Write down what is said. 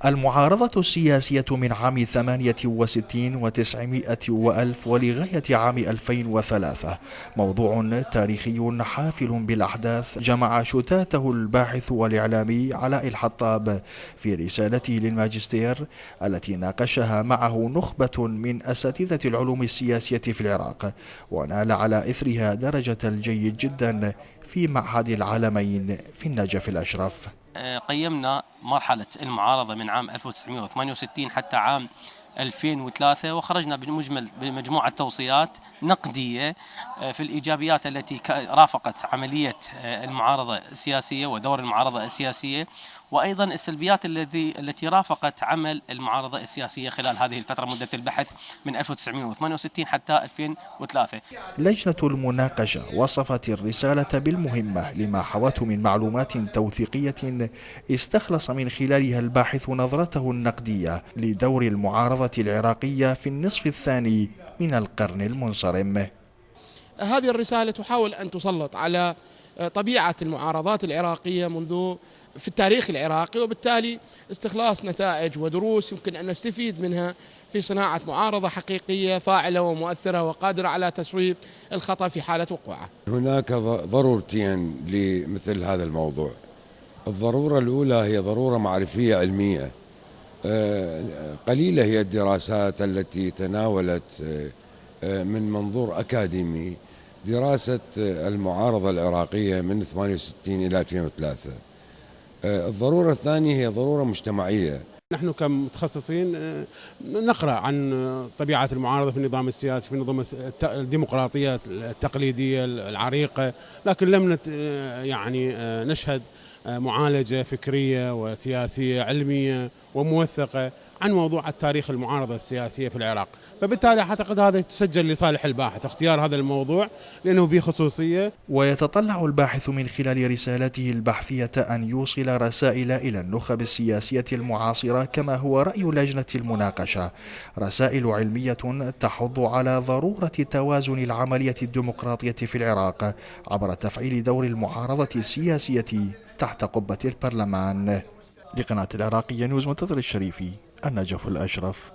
المعارضة السياسية من عام 68 و900 وألف ولغاية عام 2003 موضوع تاريخي حافل بالأحداث جمع شتاته الباحث والإعلامي علاء الحطاب في رسالته للماجستير التي ناقشها معه نخبة من أساتذة العلوم السياسية في العراق، ونال على إثرها درجة الجيد جدا في معهد العالمين في النجف الأشرف. قيمنا مرحلة المعارضة من عام 1968 حتى عام 2003 وخرجنا بمجموعة توصيات نقدية في الإيجابيات التي رافقت عملية المعارضة السياسية ودور المعارضة السياسية، وأيضا السلبيات التي رافقت عمل المعارضة السياسية خلال هذه الفترة مدة البحث من 1968 حتى 2003. لجنة المناقشة وصفت الرسالة بالمهمة لما حوته من معلومات توثيقية استخلص من خلالها الباحث نظرته النقدية لدور المعارضة العراقية في النصف الثاني من القرن المنصرم. هذه الرسالة تحاول أن تسلط على طبيعة المعارضات العراقية منذ في التاريخ العراقي، وبالتالي استخلاص نتائج ودروس يمكن أن نستفيد منها في صناعة معارضة حقيقية فاعلة ومؤثرة وقادرة على تصويب الخطأ في حالة وقوعه. هناك ضرورتين لمثل هذا الموضوع. الضرورة الأولى هي ضرورة معرفية علمية. قليلة هي الدراسات التي تناولت من منظور أكاديمي دراسة المعارضة العراقية من 68 إلى 2003. الضرورة الثانية هي ضرورة مجتمعية. نحن كمتخصصين نقرأ عن طبيعة المعارضة في النظام السياسي، في النظام الديمقراطية التقليدية العريقة، لكن لم نشهد معالجة فكرية وسياسية علمية وموثقة عن موضوع التاريخ المعارضة السياسية في العراق. فبالتالي أعتقد هذا تسجل لصالح الباحث اختيار هذا الموضوع لأنه به خصوصية. ويتطلع الباحث من خلال رسالته البحثية أن يوصل رسائل إلى النخب السياسية المعاصرة كما هو رأي لجنة المناقشة، رسائل علمية تحض على ضرورة توازن العملية الديمقراطية في العراق عبر تفعيل دور المعارضة السياسية تحت قبة البرلمان. لقناة العراقية نيوز، منتظر الشريفي، النجف الأشرف.